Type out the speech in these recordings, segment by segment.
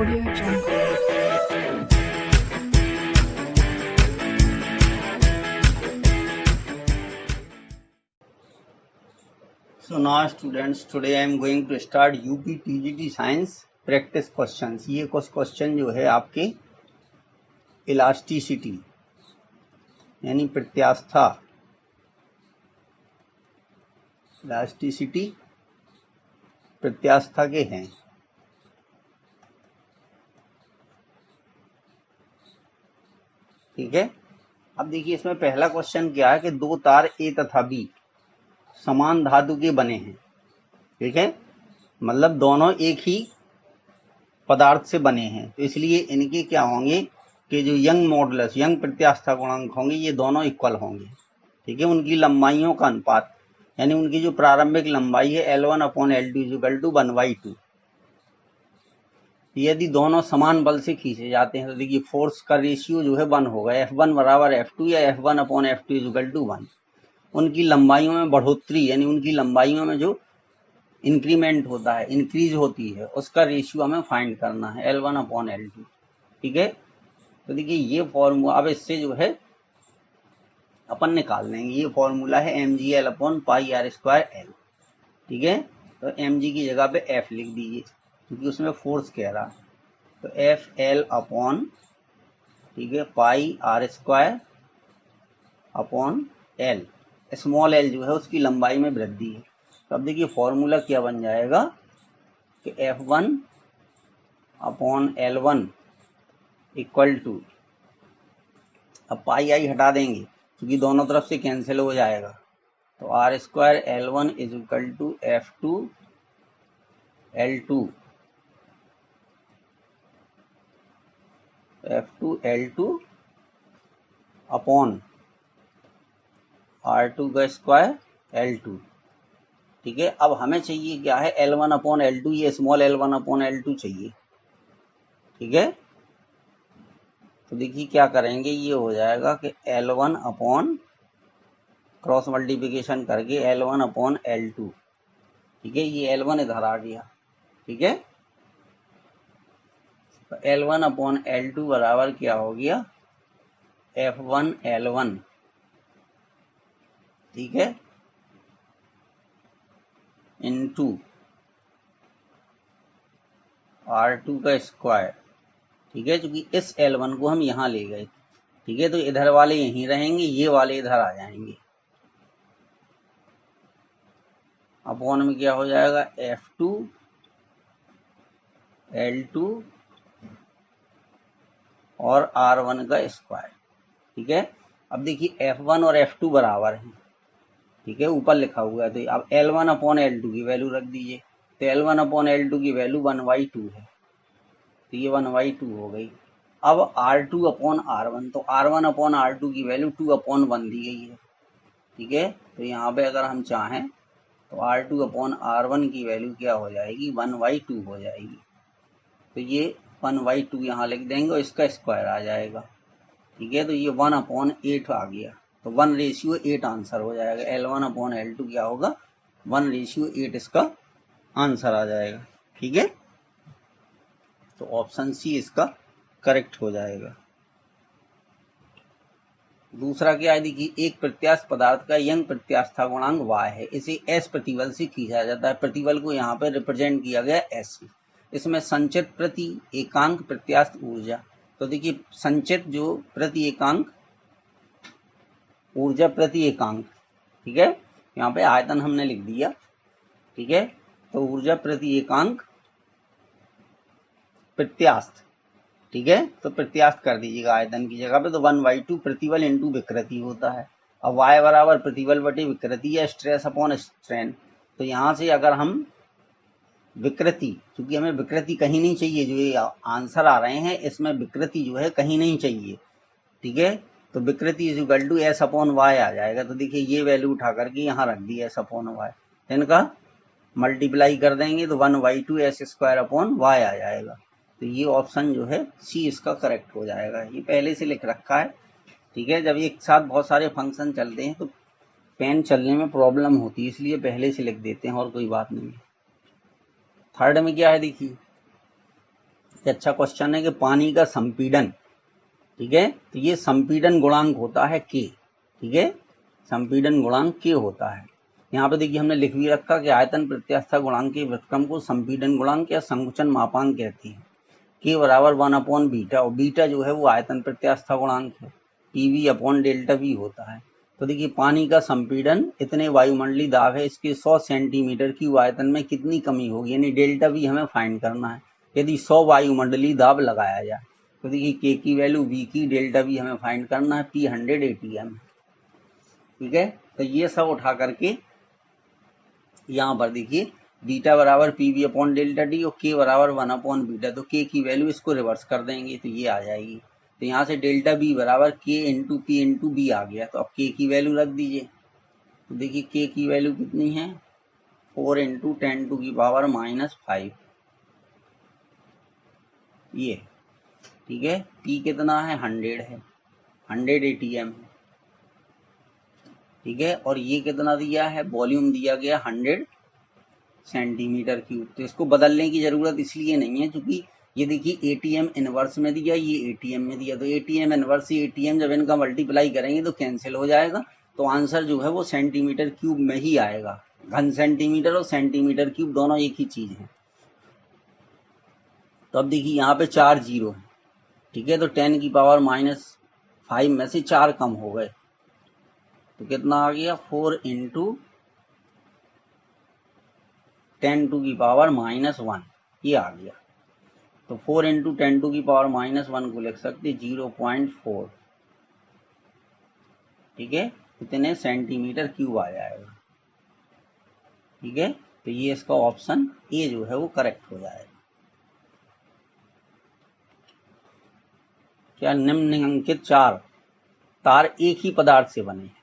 Audio Jungle. So now students, today I am going to start UP TGT Science practice questions. ये कुछ question जो है आपके elasticity यानी प्रत्यास्था, इलास्टिसिटी प्रत्यास्था के हैं। ठीक है, अब देखिए इसमें पहला क्वेश्चन क्या है कि दो तार A तथा B समान धातु के बने हैं। ठीक है, मतलब दोनों एक ही पदार्थ से बने हैं, तो इसलिए इनके क्या होंगे कि जो यंग मॉडुलस, यंग प्रत्यास्था गुणांक होंगे, ये दोनों इक्वल होंगे। ठीक है, उनकी लंबाइयों का अनुपात यानी उनकी जो प्रारंभिक लंबाई है L1/L2 = 1/2। यदि दोनों समान बल से खींचे जाते हैं तो देखिए फोर्स का रेशियो जो है 1 होगा, F1 = F2 या F1/F2 = 1। उनकी लंबाइयों में बढ़ोतरी यानी उनकी लंबाइयों में जो इंक्रीमेंट होता है, इंक्रीज होती है, उसका रेशियो हमें फाइंड करना है L1/L2। ठीक है, तो देखिए ये फॉर्मूला अब इससे जो है अपन निकाल लेंगे। ये फॉर्मूला है mgl/πr²L। ठीक है, तो mg की जगह पे f लिख दीजिए क्योंकि उसमें फोर्स कह रहा है, तो FL/, ठीक है, πr²/L। स्मॉल l जो है उसकी लंबाई में वृद्धि है। तो अब देखिए फॉर्मूला क्या बन जाएगा कि F1/L1 = अब पाई आई हटा देंगे क्योंकि दोनों तरफ से कैंसिल हो जाएगा, तो r²L1 = F2L2 upon r2² L2। ठीक है, अब हमें चाहिए क्या है L1/L2, ये स्मॉल L1/L2 चाहिए। ठीक है, तो देखिए क्या करेंगे, ये हो जाएगा कि L1 क्रॉस मल्टीप्लिकेशन करके L1/L2। ठीक है, ये L1 इधर आ गया। ठीक है, तो L1/L2 बराबर क्या हो गया, F1L1। ठीक है, इंटू r2²। ठीक है, क्योंकि इस L1 को हम यहाँ ले गए। ठीक है, तो इधर वाले यहीं रहेंगे, ये वाले इधर आ जाएंगे। अपॉन में क्या हो जाएगा F2L2 और r1²। ठीक है, अब देखिए F1 और F2 बराबर हैं। ठीक है, ऊपर लिखा हुआ है, तो अब L1/L2 की वैल्यू रख दीजिए, तो L1/L2 की वैल्यू 1/2 है, तो ये 1/2 हो गई। अब R2/R1, तो R1/R2 की वैल्यू 2/1 दी गई है। ठीक है, तो यहाँ पे अगर हम चाहें तो R2/R1 की वैल्यू क्या हो जाएगी, 1/2 हो जाएगी। तो ये 1/2 यहाँ लिख देंगे और इसका स्क्वायर आ जाएगा। ठीक है, तो ये 1/8 आ गया, तो 1:8 आंसर हो जाएगा। L1/L2 क्या होगा, 1:8 इसका आंसर आ जाएगा। ठीक है, तो ऑप्शन सी इसका करेक्ट हो जाएगा। दूसरा क्या है, देखिए एक प्रत्यास्थ पदार्थ का यंग प्रत्यास्था गुणांक y है, इसे s प्रतिबल से खींचा जाता है। प्रतिबल को यहाँ पर रिप्रेजेंट किया गया s। इसमें संचित प्रति एकांक प्रत्यास्थ ऊर्जा, तो देखिए संचित जो प्रति एकांक ऊर्जा प्रति एकांक, ठीक है, यहाँ पे आयतन हमने लिख दिया। ठीक है, तो ऊर्जा प्रति एकांक प्रत्यास्थ। ठीक है, तो प्रत्यास्थ कर दीजिएगा आयतन की जगह पे, तो 1/2 प्रतिबल इंटू विकृति होता है। अब y बराबर प्रतिबल बटे विकृति या स्ट्रेस अपॉन स्ट्रेन, तो यहाँ से अगर हम विकृति, क्योंकि हमें विकृति कहीं नहीं चाहिए, जो ये आंसर आ रहे हैं इसमें विकृति जो है कहीं नहीं चाहिए। ठीक है, तो विकृति = S/Y आ जाएगा। तो देखिए ये वैल्यू उठा करके यहाँ रख दी S/Y, इनका मल्टीप्लाई कर देंगे तो 1/2 S²/Y आ जाएगा। तो ये ऑप्शन जो है सी इसका करेक्ट हो जाएगा। ये पहले से लिख रखा है। ठीक है, जब एक साथ बहुत सारे फंक्शन चलते हैं तो पेन चलने में प्रॉब्लम होती है, इसलिए पहले से लिख देते हैं, और कोई बात नहीं है। थर्ड में क्या है, देखिए ये अच्छा क्वेश्चन है कि पानी का संपीड़न, ठीक है, तो ये संपीड़न गुणांक होता है के, ठीक है, संपीड़न गुणांक के होता है। यहाँ पे देखिए हमने लिख भी रखा कि आयतन प्रत्यास्था गुणांक के व्युत्क्रम को संपीड़न गुणांक या संकुचन मापांक कहते हैं। के बराबर 1/बीटा, और बीटा जो है वो आयतन प्रत्यास्था गुणांक है, पीवी अपॉन डेल्टा वी होता है। तो देखिए पानी का संपीड़न इतने वायुमंडलीय दाब है, इसके 100 सेंटीमीटर क्यूब आयतन में कितनी कमी होगी, यानी डेल्टा वी हमें फाइंड करना है। यदि 100 वायुमंडलीय दाब लगाया जाए तो देखिए के की वैल्यू, वी की, डेल्टा वी हमें फाइंड करना है, पी 100 ATM, ठीक है। तो ये सब उठा करके यहाँ पर देखिए बीटा बराबर P V upon delta D और के बराबर 1/बीटा, तो के की वैल्यू इसको रिवर्स कर देंगे तो ये आ जाएगी। तो यहाँ से डेल्टा बी बराबर के इंटू पी इंटू बी आ गया, तो अब के की वैल्यू रख दीजिए। तो देखिए के की वैल्यू कितनी है, 4 इंटू 10⁻⁻⁵, ये, ठीक है। पी कितना है, 100 है, 100 ATM है, ठीक है। और ये कितना दिया है, वॉल्यूम दिया गया 100 सेंटीमीटर क्यूब। तो इसको बदलने की जरूरत इसलिए नहीं है क्योंकि ये देखिए एटीएम इनवर्स में दिया, ये एटीएम में दिया, तो एटीएम इनवर्स से एटीएम जब इनका मल्टीप्लाई करेंगे तो कैंसिल हो जाएगा, तो आंसर जो है वो सेंटीमीटर क्यूब में ही आएगा। घन सेंटीमीटर और सेंटीमीटर क्यूब दोनों एक ही चीज है। तो अब देखिए यहाँ पे 4 जीरो है, ठीक है, तो 10⁻⁻5 में से 4 कम हो गए, तो कितना आ गया, 4 इंटू 10⁻⁻1, ये आ गया। तो 4 इंटू 10⁻⁻1 को लिख सकते 0.4, ठीक है, इतने सेंटीमीटर क्यूब आ जाएगा, ठीक है। तो ये इसका ऑप्शन ए जो है वो करेक्ट हो जाएगा। क्या निम्नलिखित 4 तार एक ही पदार्थ से बने हैं,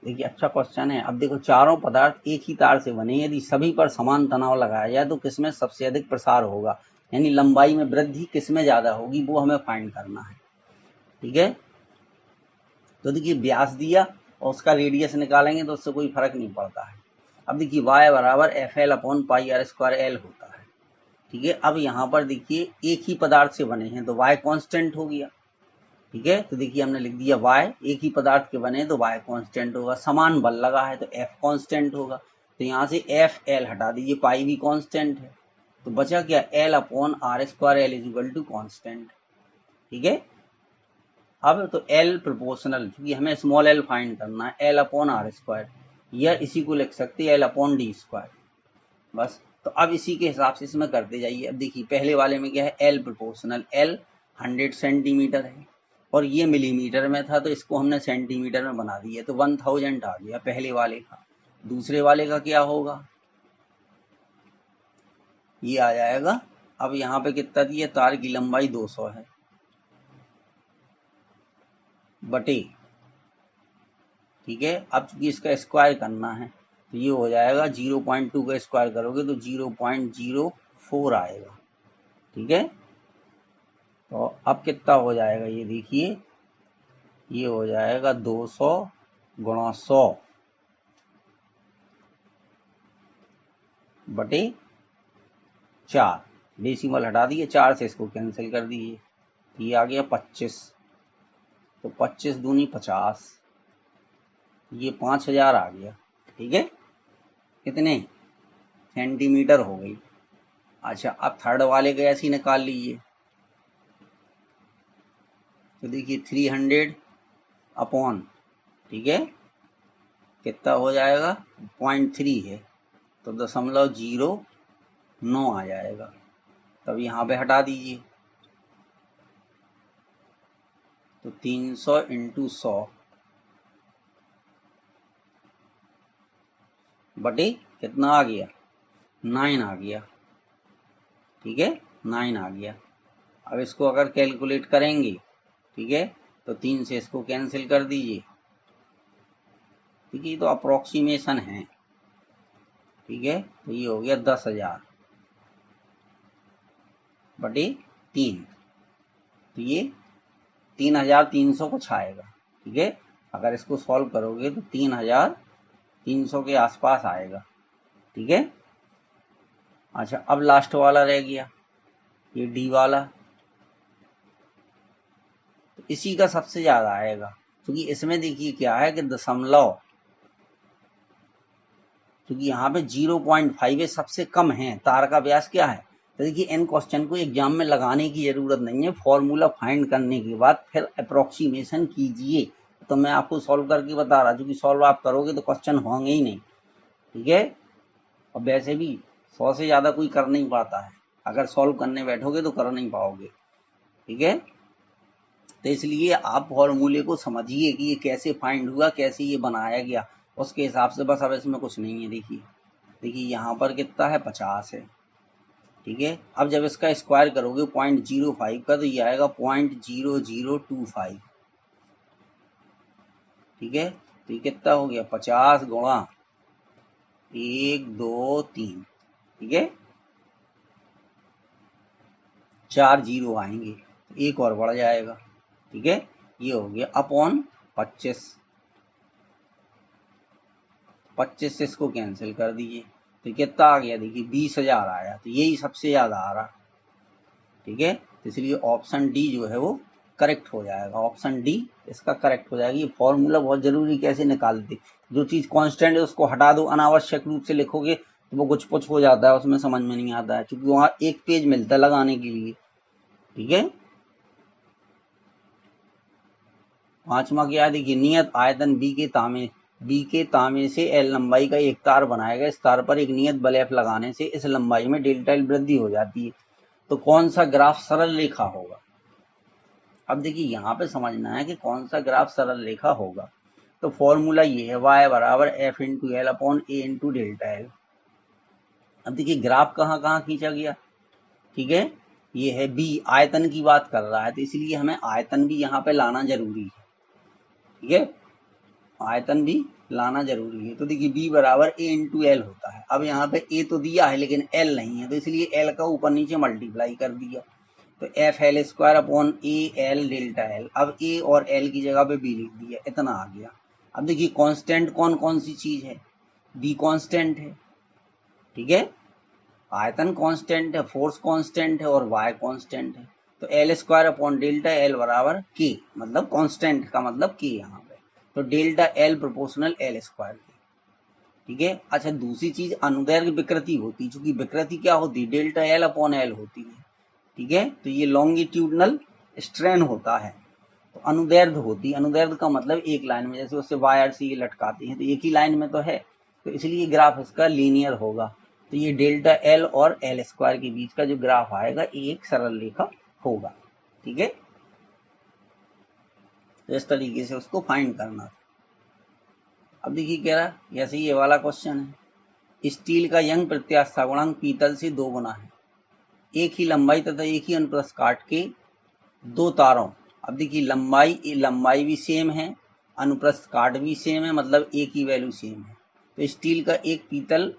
देखिए अच्छा क्वेश्चन है। अब देखो चारों पदार्थ एक ही तार से बने, यदि सभी पर समान तनाव लगाया जाए तो किसमें सबसे अधिक प्रसार होगा, यानी लंबाई में वृद्धि किसमें ज्यादा होगी, वो हमें फाइंड करना है, ठीक है। तो देखिए व्यास दिया और उसका रेडियस निकालेंगे तो उससे कोई फर्क नहीं पड़ता है। अब देखिए y बराबर FL upon pi R square L होता है, ठीक है। अब यहाँ पर देखिए एक ही पदार्थ से बने हैं तो y कांस्टेंट हो गया, ठीक है। तो देखिए हमने लिख दिया y, एक ही पदार्थ के बने तो y कांस्टेंट होगा, समान बल लगा है तो F कांस्टेंट होगा, तो यहाँ से FL हटा दीजिए, पाई भी कांस्टेंट है, तो बचा क्या, L upon R square L is equal to constant, ठीक है। अब तो L प्रोपोर्शनल, क्योंकि हमें स्मॉल l फाइंड करना है, L अपॉन आर स्क्वायर, या इसी को लिख सकते हैं L अपॉन डी स्क्वायर, बस। तो अब इसी के हिसाब से इसमें करते जाइए। अब देखिए पहले वाले में क्या है, L प्रोपोर्शनल, L 100 सेंटीमीटर है और ये मिलीमीटर में था, तो इसको हमने सेंटीमीटर में बना दिया, तो 1000 आ गया पहले वाले का। दूसरे वाले का क्या होगा, ये आ जाएगा। अब यहाँ पे कितना दिया, तार की लंबाई 200 है बटे, ठीक है। अब चूंकि इसका स्क्वायर करना है तो ये हो जाएगा 0.2 का स्क्वायर करोगे तो 0.04 आएगा, ठीक है। तो अब कितना हो जाएगा, ये देखिए ये हो जाएगा 200 गुणा 100 बटे 4, डेसिमल हटा दिए, 4 से इसको कैंसिल कर दीजिए, ये आ गया 25, तो 25 दूनी 50, ये 5000 आ गया, ठीक है, कितने सेंटीमीटर हो गई। अच्छा अब थर्ड वाले का ऐसे ही निकाल लीजिए, तो देखिए 300 अपॉन, ठीक है, कितना हो जाएगा, 0.3 है तो 0.09 आ जाएगा, तब यहाँ पे हटा दीजिए, तो 300 इंटू 100 बटे कितना आ गया, 9 आ गया, ठीक है, 9 आ गया। अब इसको अगर कैलकुलेट करेंगे, ठीक है, तो 3 से इसको कैंसिल कर दीजिए, ठीक है, ये तो अप्रोक्सीमेशन है, ठीक है। तो ये हो गया 10,000 बटे 3, तो ये 3,300 कुछ आएगा, ठीक है। अगर इसको सॉल्व करोगे तो 3,300 के आसपास आएगा, ठीक है। अच्छा अब लास्ट वाला रह गया, ये डी वाला, तो इसी का सबसे ज्यादा आएगा, क्योंकि इसमें देखिए क्या है कि दशमलव, क्योंकि यहाँ पे 0.5 सबसे कम है, तार का व्यास क्या है। तो देखिए इन क्वेश्चन को एग्जाम में लगाने की जरूरत नहीं है, फॉर्मूला फाइंड करने के बाद फिर अप्रोक्सीमेशन कीजिए। तो मैं आपको सॉल्व करके बता रहा, क्योंकि सॉल्व आप करोगे तो क्वेश्चन होंगे ही नहीं, ठीक है। और वैसे भी 100 से ज्यादा कोई कर नहीं पाता है, अगर सॉल्व करने बैठोगे तो कर नहीं पाओगे, ठीक है। तो इसलिए आप फॉर्मूले को समझिए कि ये कैसे फाइंड हुआ, कैसे ये बनाया गया, उसके हिसाब से बस। अब इसमें कुछ नहीं है, देखिए देखिए यहाँ पर कितना है, 50 है, ठीक है। अब जब इसका स्क्वायर करोगे 0.05 का, तो ये आएगा 0.0025, ठीक है। तो ये कितना हो गया, 50 गुणा 1 2 3, ठीक है, 4 जीरो आएंगे, एक और बढ़ जाएगा, ठीक है। ये हो गया अपॉन 25, 25 से इसको कैंसिल कर दीजिए, तो कितना आ गया, देखिए 20,000 आया, तो यही सबसे ज्यादा आ रहा, ठीक है। तो इसलिए ऑप्शन डी जो है वो करेक्ट हो जाएगा, ऑप्शन डी इसका करेक्ट हो जाएगी। ये फॉर्मूला बहुत जरूरी, कैसे निकालते, जो चीज कांस्टेंट है उसको हटा दो, अनावश्यक रूप से लिखोगे तो वो कुछ कुछ हो जाता है, उसमें समझ में नहीं आता है, क्योंकि वहां एक पेज मिलता है लगाने के लिए, ठीक है। पांचवा क्या है, देखिए नियत आयतन बी के तामे से एल लंबाई का एक तार बनाएगा, इस तार पर एक नियत बल एफ लगाने से इस लंबाई में डेल्टा एल वृद्धि हो जाती है, तो कौन सा ग्राफ सरल रेखा होगा। अब देखिए यहाँ पे समझना है कि कौन सा ग्राफ सरल रेखा होगा। तो फॉर्मूला ये है, y बराबर एफ इंटू एल अपॉन ए इंटू डेल्टा एल। अब देखिए ग्राफ कहाँ कहाँ खींचा गया, ठीक है। ये है बी, आयतन की बात कर रहा है, तो इसलिए हमें आयतन भी यहाँ पे लाना जरूरी है, ठीक है, आयतन भी लाना जरूरी है। तो देखिए बी बराबर ए इंटू एल होता है। अब यहाँ पे ए तो दिया है लेकिन एल नहीं है, तो इसलिए एल का ऊपर नीचे मल्टीप्लाई कर दिया, तो F L square upon A L delta L. अब ए और एल की जगह पे बी लिख दिया, इतना आ गया। अब देखिए कांस्टेंट कौन कौन सी चीज है, बी कांस्टेंट है, ठीक है, आयतन कांस्टेंट है, फोर्स कांस्टेंट है और वाई कांस्टेंट है। तो L square upon delta L बराबर के, मतलब कांस्टेंट का मतलब के यहाँ पे, तो delta L proportional L square के, ठीक है। अच्छा दूसरी चीज अनुदैर्घ्य विकृति होती है, चूंकि विकृति क्या होती है, डेल्टा एल अपॉन एल होती है, ठीक है। तो ये लॉन्गिट्यूडनल स्ट्रेन होता है, तो अनुदैर्ध्य होती है, अनुदैर्ध्य का मतलब एक लाइन में, जैसे उससे वायर से ये लटकाते हैं तो एक ही लाइन में तो है, तो इसलिए ग्राफ इसका लीनियर होगा। तो ये डेल्टा एल और एल स्क्वायर के बीच का जो ग्राफ आएगा ये एक सरल रेखा होगा, ठीक है। तो इस तरीके से उसको फाइंड करना था। अब देखिए कह रहा है जैसे ये वाला क्वेश्चन है, स्टील का यंग प्रत्यास्था गुणांक पीतल से 2 गुना है, एक ही लंबाई तथा एक ही अनुप्रस्थ काट के दो तारों। अब देखिए लंबाई भी सेम है, अनुप्रस्थ काट भी सेम है, मतलब एक ही वैल्यू सेम है। तो स्टील का एक पीतल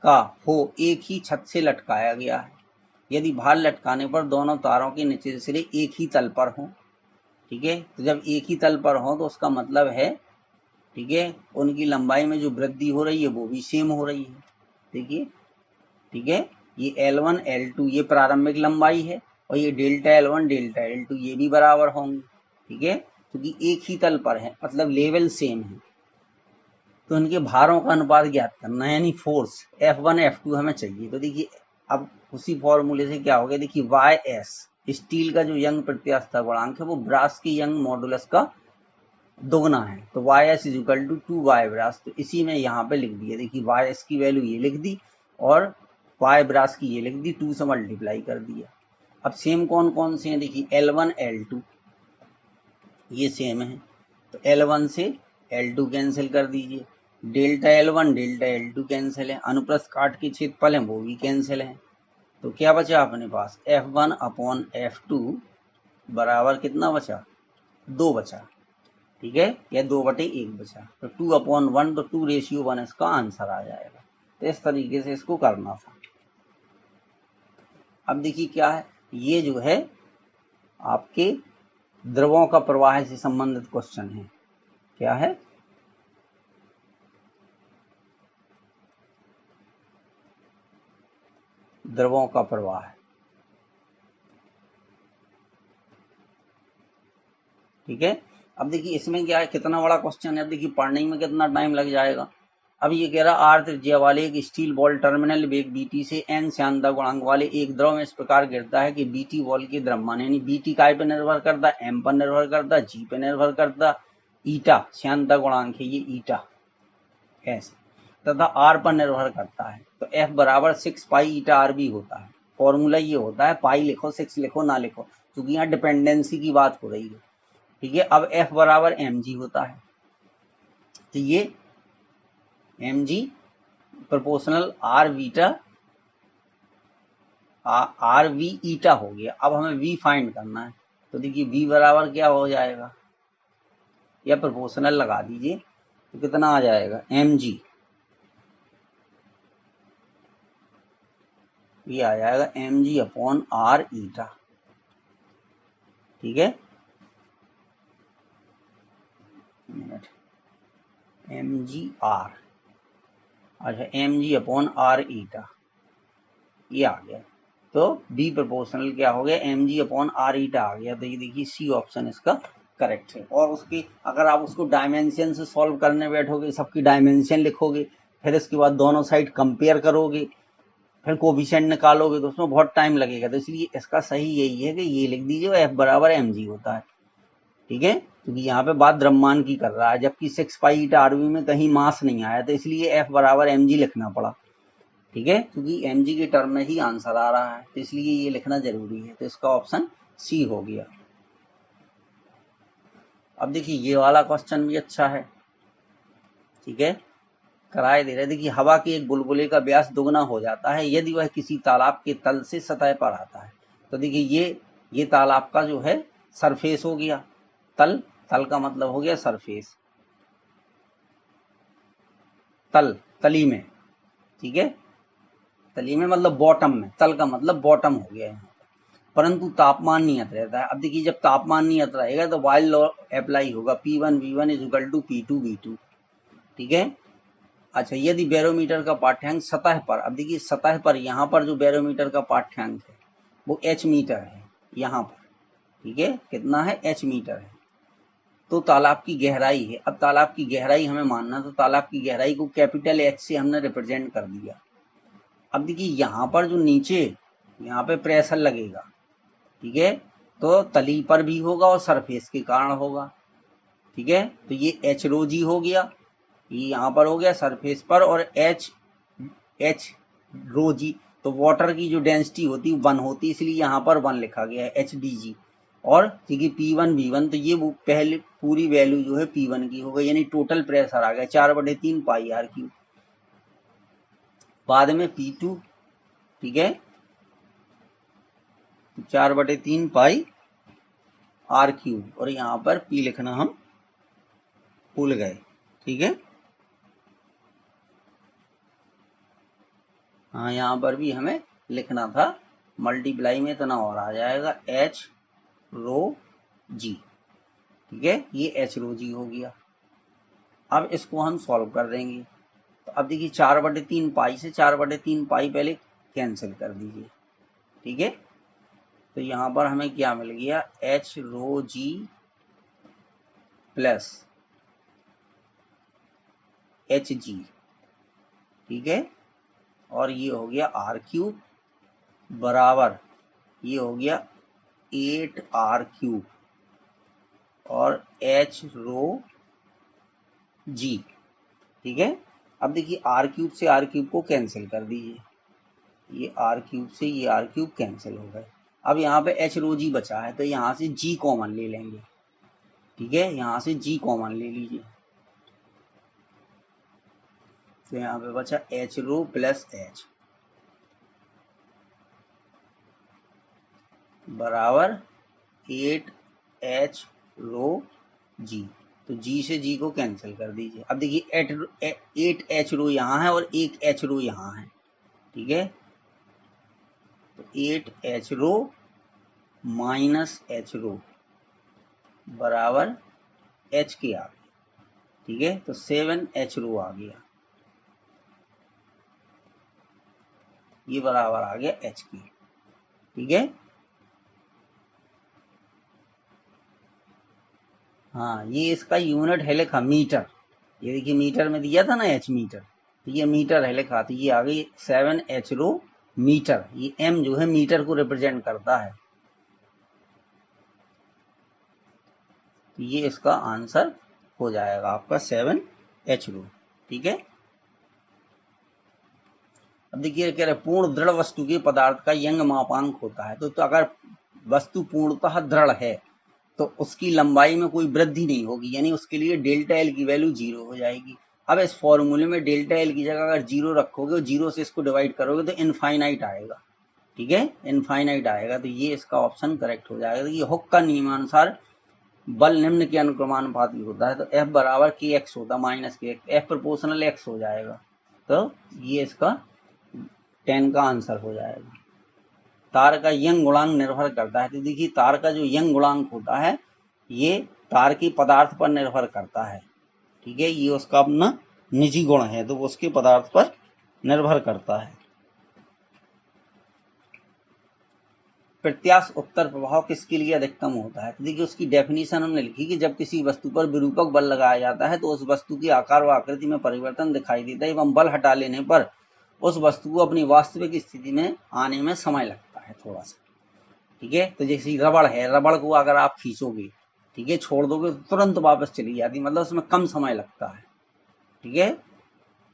का हो एक ही छत से लटकाया गया है, यदि भार लटकाने पर दोनों तारों के निचले सिरे एक ही तल पर हों, ठीक है। तो जब एक ही तल पर हो तो उसका मतलब है, ठीक है, उनकी लंबाई में जो वृद्धि हो रही है वो भी सेम हो रही है, देखिए, ठीक है। ये L1 L2 ये प्रारंभिक लंबाई है, और ये डेल्टा L1 डेल्टा L2 ये भी बराबर होंगे, ठीक है, क्योंकि एक ही तल पर है, मतलब लेवल सेम है। तो इनके भारों का अनुपात ज्ञात करना है, यानी फोर्स F1 F2 हमें चाहिए। तो देखिए अब उसी फॉर्मूले से क्या हो गया, देखिए वाई एस, स्टील का जो यंग प्रत्यास्था गुणांक है वो ब्रास के यंग मॉडुलस का दोगुना है, तो Y S is equal to 2 Y brass. तो इसी में यहाँ पे लिख दिया, देखिए वाई एस की वैल्यू ये लिख दी और वाई ब्रास की ये लिख दी, 2 से मल्टीप्लाई कर दिया। अब सेम कौन कौन से हैं, देखिए L1 L2 ये सेम है, तो L1 से L2 कैंसिल कर दीजिए, delta L1 delta L2 cancel है, अनुप्रस्थ काट के क्षेत्रफल है वो भी कैंसिल है। तो क्या बचा अपने पास, F1 अपॉन F2 बराबर कितना बचा, 2 बचा, ठीक है, या 2/1 बचा, तो 2/1, तो 2:1 इसका आंसर आ जाएगा। तो इस तरीके से इसको करना था। अब देखिए क्या है, ये जो है आपके द्रवों का प्रवाह से संबंधित क्वेश्चन है, क्या है, द्रवों का प्रवाह, ठीक है। अब देखिए इसमें क्या है, कितना बड़ा क्वेश्चन है, अब देखिए पढ़ने में कितना टाइम लग जाएगा। अब ये कह रहा आर त्रिज्या वाले एक स्टील बॉल टर्मिनल वेग बीटी से एन श्यानता गुणांक वाले एक द्रव में इस प्रकार गिरता है कि बीटी बॉल के द्रव्यमान, यानी बीटी काय पे निर्भर करता है, एम पर निर्भर करता है, जी पे निर्भर करता है, ईटा श्यानता गुणांक है ये ईटा ऐसे, तथा आर पर निर्भर करता है। तो एफ बराबर 6 पाई ईटा आर भी होता है। फॉर्मूला ये होता है, पाई लिखो 6 लिखो ना लिखो, क्योंकि यहाँ डिपेंडेंसी की बात हो रही है। ठीक है। अब एफ बराबर एम जी होता है, तो ये m g proportional r v eta r v eta हो गया। अब हमें वी फाइंड करना है, तो देखिए वी बराबर क्या हो जाएगा, या प्रोपोर्शनल लगा दीजिए, तो कितना आ जाएगा एम जी, ये आ जाएगा एम जी अपॉन आर ईटा। ठीक है, एम जी आर, अच्छा एम जी अपॉन आर ईटा, ये आ गया। तो बी प्रोपोर्शनल क्या हो गया, एम जी अपॉन आर ईटा आ गया। तो ये देखिए सी ऑप्शन इसका करेक्ट है। और उसकी अगर आप उसको डायमेंशन से सॉल्व करने बैठोगे, सबकी डायमेंशन लिखोगे, फिर इसके बाद दोनों साइड कंपेयर करोगे, फिर कोफिशिएंट निकालोगे, तो उसमें बहुत टाइम लगेगा। तो इसलिए इसका सही यही है कि ये लिख दीजिए एफ बराबर एम जी होता है। ठीक है, क्योंकि यहाँ पे बात द्रव्यमान की कर रहा है, जबकि 6 पाई ईटा आरवी में कहीं मास नहीं आया, तो इसलिए एफ बराबर एम जी लिखना पड़ा। ठीक है, क्योंकि एम जी के टर्म में ही आंसर आ रहा है, तो इसलिए ये लिखना जरूरी है। तो इसका ऑप्शन सी हो गया। अब देखिए ये वाला क्वेश्चन भी अच्छा है। ठीक है, कराए दे रहे, देखिए हवा के एक बुलबुले का व्यास दुगना हो जाता है यदि वह किसी तालाब के तल से सतह पर आता है। तो देखिए ये तालाब का जो है सरफेस हो गया, तल, तल का मतलब हो गया सरफेस, तल, तली में। ठीक है, तली में मतलब बॉटम में, तल का मतलब बॉटम हो गया है। परंतु तापमान नियत रहता है। अब देखिए जब तापमान नियत रहेगा तो वाइल लॉ अप्लाई होगा, P1 V1 is equal to P2 V2। ठीक है, अच्छा यदि बैरोमीटर का पाठ्यांक सतह पर, अब देखिए सतह पर यहाँ पर जो बैरोमीटर का पाठ्यांक है वो h मीटर है यहाँ पर। ठीक है, कितना है, h मीटर है। तो तालाब की गहराई है, अब तालाब की गहराई हमें मानना, तो तालाब की गहराई को कैपिटल H से हमने रिप्रेजेंट कर दिया। अब देखिए यहाँ पर जो नीचे यहाँ पे प्रेशर लगेगा, ठीक है, तो तली पर भी होगा और सरफेस के कारण होगा। ठीक है, तो ये एच रो जी हो गया, ये यहाँ पर हो गया सरफेस पर, और एच एच रो जी, तो वाटर की जो डेंसिटी होती है 1 होती है, इसलिए यहाँ पर 1 लिखा गया है एच डी जी। और देखिए P1 V1, तो ये वो पहले पूरी वैल्यू जो है P1 की हो गई, यानी टोटल प्रेशर आ गया 4/3 पाई आर क्यूब। बाद में P2, ठीक है, 4/3 पाई आर क्यूब, और यहाँ पर P लिखना हम भूल गए। ठीक है, हाँ यहाँ पर भी हमें लिखना था, मल्टीप्लाई में इतना और आ जाएगा एच रो जी। ठीक है, ये एच रो जी हो गया। अब इसको हम सॉल्व कर देंगे। तो अब देखिए 4/3 पाई से 4/3 पाई पहले कैंसिल कर दीजिए। ठीक है, तो यहाँ पर हमें क्या मिल गया, एच रो जी प्लस एच जी। ठीक है, और ये हो गया आर क्यूब बराबर, ये हो गया 8 आर क्यूब और एच रो जी। ठीक है, अब देखिए आर क्यूब से आर क्यूब को कैंसिल कर दीजिए, ये आर क्यूब से ये आर क्यूब कैंसिल हो गए। अब यहाँ पे एच रो जी बचा है, तो यहाँ से जी कॉमन ले लेंगे। ठीक है, यहाँ से जी कॉमन ले लीजिए, तो यहाँ पे बचा एच रो प्लस एच बराबर 8 एच रो जी। तो जी से जी को कैंसिल कर दीजिए। अब देखिए 8 एच रो यहाँ है और 1 एच रो यहाँ है। ठीक है, तो 8 एच रो माइनस एच रो बराबर एच के आ गया। ठीक है, तो 7 एच रो आ गया, ये बराबर आ गया एच की। ठीक है, हाँ, ये इसका यूनिट है लिखा मीटर। ये देखिए मीटर में दिया था ना एच मीटर, तो ये मीटर है लिखा, तो ये आ गई 7 h रो मीटर। ये m जो है मीटर को रिप्रेजेंट करता है, तो ये इसका आंसर हो जाएगा आपका 7 h रो। ठीक है। अब देखिए कह रहे पूर्ण दृढ़ वस्तु के पदार्थ का यंग मापांक होता है। तो अगर वस्तु पूर्णतः दृढ़ है तो उसकी लंबाई में कोई वृद्धि नहीं होगी, यानी उसके लिए डेल्टा एल की वैल्यू 0 हो जाएगी। अब इस फॉर्मूले में डेल्टा एल की जगह अगर 0 रखोगे और 0 से इसको डिवाइड करोगे तो इनफाइनाइट आएगा। ठीक है, इनफाइनाइट आएगा, तो ये इसका ऑप्शन करेक्ट हो जाएगा। तो ये हुक का नियमानुसार बल निम्न के अनुक्रमानुपाती होता है, तो F बराबर के एक्स होता माइनस के एक्स, F प्रोपोर्शनल एक्स हो जाएगा, तो ये इसका 10 का आंसर हो जाएगा। तार का यंग गुणांक निर्भर करता है, तो देखिए तार का जो यंग गुणांक होता है ये तार की पदार्थ पर निर्भर करता है। ठीक है, ये उसका अपना निजी गुण है, तो वो उसके पदार्थ पर निर्भर करता है। प्रत्यास्थ उत्तर प्रभाव किसके लिए अधिकतम होता है? तो देखिए उसकी डेफिनेशन हमने लिखी कि जब किसी वस्तु पर विरूपक बल लगाया जाता है तो उस वस्तु के आकार व आकृति में परिवर्तन दिखाई देता है एवं बल हटा लेने पर उस वस्तु को अपनी वास्तविक स्थिति में आने में समय लगता है थोड़ा सा। ठीक है, तो जैसे रबड़ है, रबड़ को अगर आप खींचोगे, ठीक है, छोड़ दोगे तो तुरंत वापस चली जाती, मतलब उसमें कम समय लगता है। ठीक है,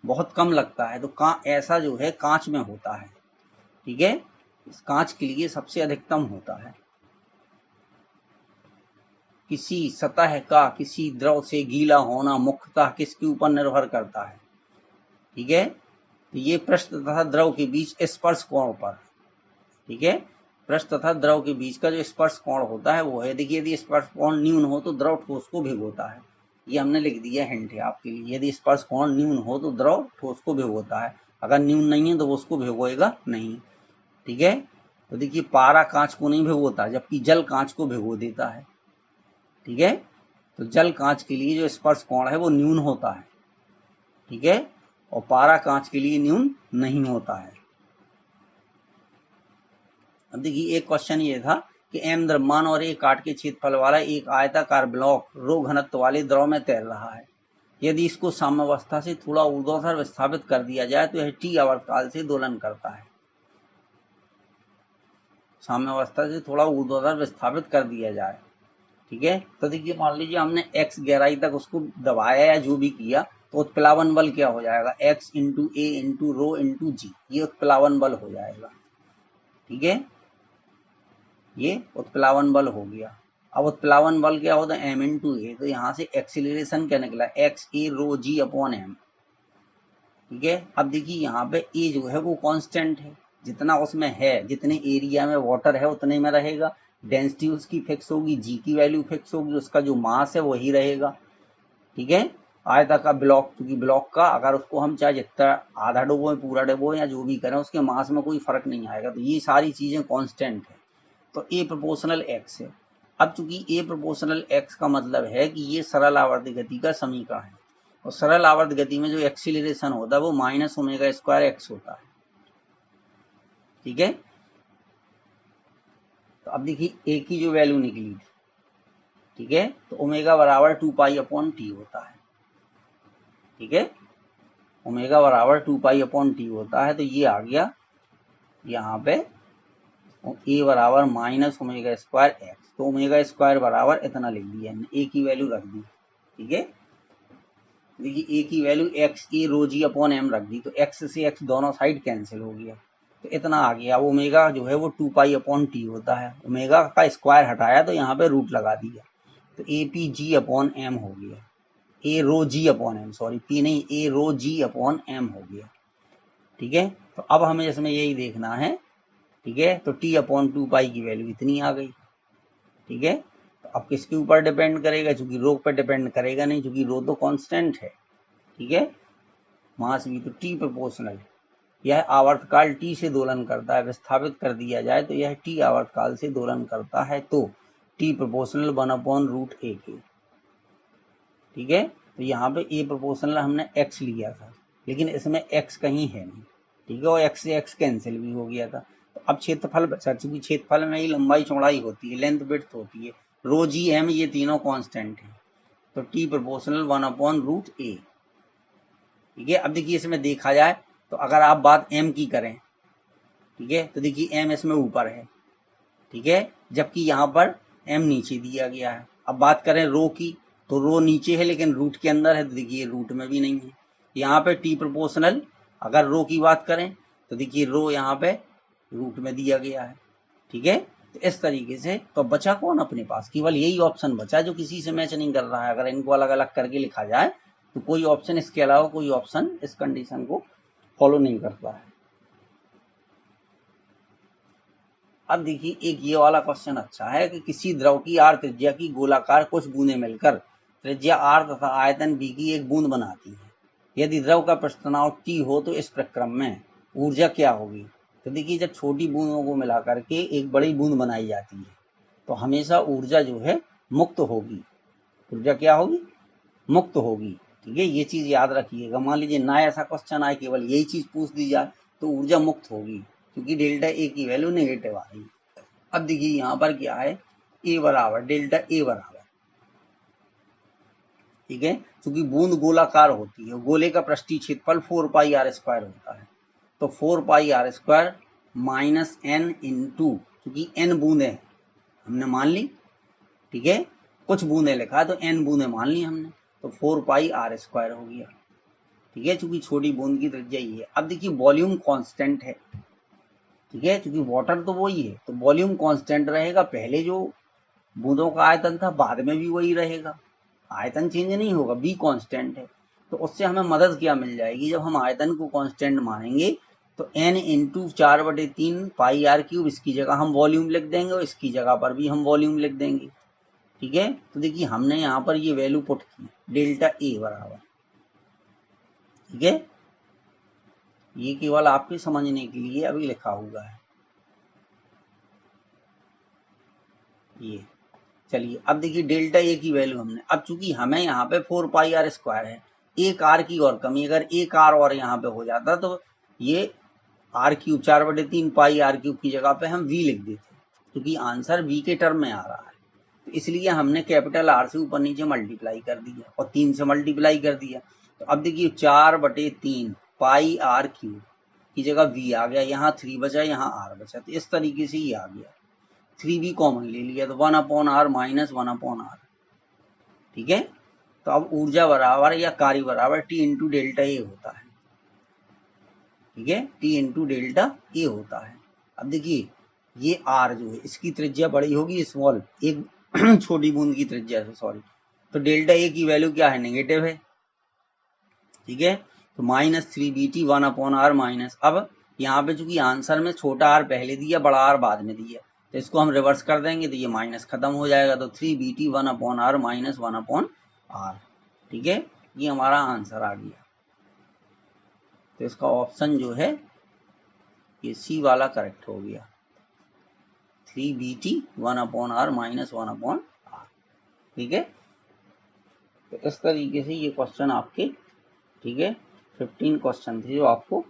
बहुत कम लगता है। तो ऐसा जो है कांच में होता है। ठीक है, इस कांच के लिए सबसे अधिकतम होता है। किसी सतह का किसी द्रव से गीला होना मुख्यतः किसके ऊपर निर्भर करता है? ठीक है, तो ये पृष्ठ तथा द्रव के बीच स्पर्श कोण पर। ठीक है, पृष्ठ तथा द्रव के बीच का जो स्पर्श कोण होता है वो है, देखिए यदि स्पर्श कोण न्यून हो तो द्रव ठोस को भिगोता है, ये हमने लिख दिया हिंट है आपके लिए। यदि स्पर्श कोण न्यून हो तो द्रव ठोस को भिगोता है, अगर न्यून नहीं है तो वो उसको भिगोएगा नहीं। ठीक है, तो देखिए पारा कांच को नहीं भिगोता, जबकि जल कांच को भिगो देता है। ठीक है, तो जल कांच के लिए जो स्पर्श कोण है वो न्यून होता है। ठीक है, और पारा कांच के लिए न्यून नहीं होता है। अब देखिए एक क्वेश्चन ये था कि m द्रव्यमान और एक काट के क्षेत्रफल वाला एक आयताकार ब्लॉक रो घनत्व वाले द्रव में तैर रहा है। यदि इसको साम्यावस्था से थोड़ा ऊर्ध्वाधर विस्थापित कर दिया जाए तो यह t आवर्तकाल से दोलन करता है। साम्यावस्था से थोड़ा ऊर्ध्वाधर विस्थापित कर दिया जाए। ठीक है, तो देखिए मान लीजिए हमने x गहराई तक उसको दबाया या जो भी किया, तो उत्प्लावन बल क्या हो जाएगा? x इंटू ए इंटू रो इंटू जी, ये उत्प्लावन बल हो जाएगा। ठीक है, ये उत्प्लावन बल हो गया। अब उत्प्लावन बल क्या होता है? m इंटू ए, तो यहाँ से एक्सीलरेशन क्या निकला? x ए रो जी अपॉन m। ठीक है, अब देखिए यहाँ पे ए जो है वो कांस्टेंट है, जितना उसमें है, जितने एरिया में वाटर है उतने में रहेगा। डेंसिटी उसकी फिक्स होगी, जी की वैल्यू फिक्स होगी, उसका जो मास है वही रहेगा। ठीक है, आयताकार ब्लॉक, क्योंकि ब्लॉक का अगर उसको हम चाहे जितना आधा डुबो पूरा डुबो या जो भी करें उसके मास में कोई फर्क नहीं आएगा। तो ये सारी चीजें कांस्टेंट है, तो ए प्रोपोर्शनल एक्स है। अब चूंकि ए प्रोपोर्शनल एक्स का मतलब है कि ये सरल आवर्त गति का समीकरण है, और सरल आवर्त गति में जो एक्सीलरेशन होता है वो माइनस ओमेगा स्क्वायर एक्स होता है। ठीक है, तो अब देखिए ए की जो वैल्यू निकली थी, ठीक है, तो ओमेगा बराबर 2 पाई अपॉन टी होता है। ठीक है, ओमेगा बराबर 2 पाई अपॉन टी होता है, तो ये आ गया यहाँ पे ए बराबर माइनस ओमेगा स्क्वायर एक्स, तो ओमेगा स्क्वायर बराबर इतना लिख दिया, ए की वैल्यू रख दी। ठीक है, देखिए ए की वैल्यू एक्स ए रो जी अपॉन एम रख दी, तो एक्स से एक्स दोनों साइड कैंसिल हो गया, तो इतना आ गया। ओमेगा जो है वो 2 पाई अपॉन टी होता है, ओमेगा का स्क्वायर हटाया तो यहाँ पे रूट लगा दिया, तो A P G upon M हो गया, A rho G upon M, sorry P नहीं, A rho G upon M हो गया। ठीक है, तो अब हमें इसमें यही देखना है। ठीक है, तो टी अपॉन 2 पाई की वैल्यू इतनी आ गई। ठीक है, तो अब किसके ऊपर डिपेंड करेगा? चूंकि रो पर डिपेंड करेगा नहीं, चूंकि रो तो कांस्टेंट है। ठीक है, मास भी, तो टी प्रोपोर्शनल, यह आवर्तकाल टी से दोलन करता है, विस्थापित कर दिया जाए तो यह टी आवर्तकाल से दोलन करता है, तो टी प्रोपोर्शनल 1 अपॉन रूट ए के। ठीक है, तो यहाँ पे ए प्रोपोर्शनल हमने एक्स लिया था, लेकिन इसमें एक्स कहीं है नहीं। ठीक है, और एक्स से एक्स कैंसिल भी हो गया था। तो अब क्षेत्रफल बचा, चूंकि क्षेत्रफल में ही लंबाई चौड़ाई होती है, लेंथ विड्थ होती है, रो जी एम ये तीनों कांस्टेंट है, तो टी प्रोपोर्शनल 1/√a। ठीक है, अब देखिए इसमें देखा जाए तो अगर आप बात m की करें, ठीक है, तो देखिए m इसमें ऊपर है, ठीक है, जबकि यहाँ पर m नीचे दिया गया है। अब बात करें रो की, तो रो नीचे है लेकिन रूट के अंदर है, तो देखिए रूट में भी नहीं है। यहाँ पे टी प्रोपोर्शनल अगर रो की बात करें तो देखिए रो यहाँ पे रूट में दिया गया है। ठीक है, तो इस तरीके से तो बचा कौन अपने पास, केवल यही ऑप्शन बचा जो किसी से मैच नहीं कर रहा है। अगर इनको अलग अलग करके लिखा जाए तो कोई ऑप्शन इसके अलावा कोई ऑप्शन इस कंडीशन को फॉलो नहीं करता है। अब देखिए एक ये वाला क्वेश्चन अच्छा है कि किसी द्रव की आर त्रिज्या की गोलाकार कुछ बूंदें मिलकर त्रिज्या आर तथा आयतन बी की एक बूंद बनाती है। यदि द्रव का पृष्ठ तनाव टी हो तो इस प्रक्रम में ऊर्जा क्या होगी। तो देखिए जब छोटी बूंदों को मिला करके एक बड़ी बूंद बनाई जाती है तो हमेशा ऊर्जा जो है मुक्त होगी। ऊर्जा क्या होगी, मुक्त होगी। ठीक है, ये चीज याद रखिएगा। मान लीजिए ना ऐसा क्वेश्चन आए, केवल यही चीज पूछ दी जाए तो ऊर्जा मुक्त होगी, क्योंकि डेल्टा ए की वैल्यू नेगेटिव आ रही है। अब देखिए यहाँ पर क्या है, ए बराबर डेल्टा ए बराबर, ठीक है, क्योंकि बूंद गोलाकार होती है, गोले का पृष्ठीय क्षेत्रफल 4πr² होता है, तो 4πr² माइनस n इंटू, क्योंकि n बूंदें हमने मान ली, ठीक है, कुछ बूंदें लिखा तो n बूंदें मान ली हमने, तो 4πr² हो गया। ठीक है, क्योंकि छोटी बूंद की त्रिज्या ही है। अब देखिए वॉल्यूम कांस्टेंट है, ठीक है, क्योंकि वाटर तो वही है तो वॉल्यूम कांस्टेंट रहेगा। पहले जो बूंदों का आयतन था बाद में भी वही रहेगा, आयतन चेंज नहीं होगा, बी कांस्टेंट है। तो उससे हमें मदद क्या मिल जाएगी, जब हम आयतन को कांस्टेंट मानेंगे तो n इंटू 4/3 πr³ इसकी जगह हम वॉल्यूम लिख देंगे और इसकी जगह पर भी हम वॉल्यूम लिख देंगे। ठीक है, तो देखिए हमने यहाँ पर ये वैल्यू पुट की डेल्टा ए बराबर, ठीक है, ये केवल आपके समझने के लिए अभी लिखा हुआ है ये। चलिए अब देखिए डेल्टा ए की वैल्यू हमने, अब चूंकि हमें यहाँ पे 4πr² है, एक आर की और कमी, अगर एक आर और यहाँ पे हो जाता तो ये r³ 4/3 πr³ की जगह पे हम v लिख देते, क्योंकि आंसर v के टर्म में आ रहा है, तो इसलिए हमने कैपिटल R से ऊपर नीचे मल्टीप्लाई कर दिया और 3 से मल्टीप्लाई कर दिया। तो अब देखिए 4/3 πr³ की जगह v आ गया, यहाँ 3 बचा, यहाँ r बचा, तो इस तरीके से ही आ गया। 3 भी कॉमन ले लिया तो 1/r माइनस 1/r। ठीक है, तो अब ऊर्जा बराबर या कार्य बराबर टी इंटू डेल्टा ए होता है। ठीक है, टी इंटू डेल्टा ए होता है। अब देखिए ये आर जो है इसकी त्रिज्या बड़ी होगी स्मॉल, एक छोटी बूंद की त्रिज्या से, सॉरी, तो डेल्टा ए की वैल्यू क्या है, नेगेटिव है। ठीक है, तो -3bt 1/r माइनस, अब यहाँ पे चूंकि आंसर में छोटा आर पहले दिया बड़ा आर बाद में दिया, तो इसको हम रिवर्स कर देंगे तो ये माइनस खत्म हो जाएगा, तो 3bt 1/r माइनस 1/r। ठीक है, ये हमारा आंसर आ गया। तो इसका ऑप्शन जो है ये सी वाला करेक्ट हो गया, 3bt 1/r माइनस 1/r। ठीक है, तो इस तरीके से ये क्वेश्चन आपके, ठीक है, 15 क्वेश्चन थे जो आपको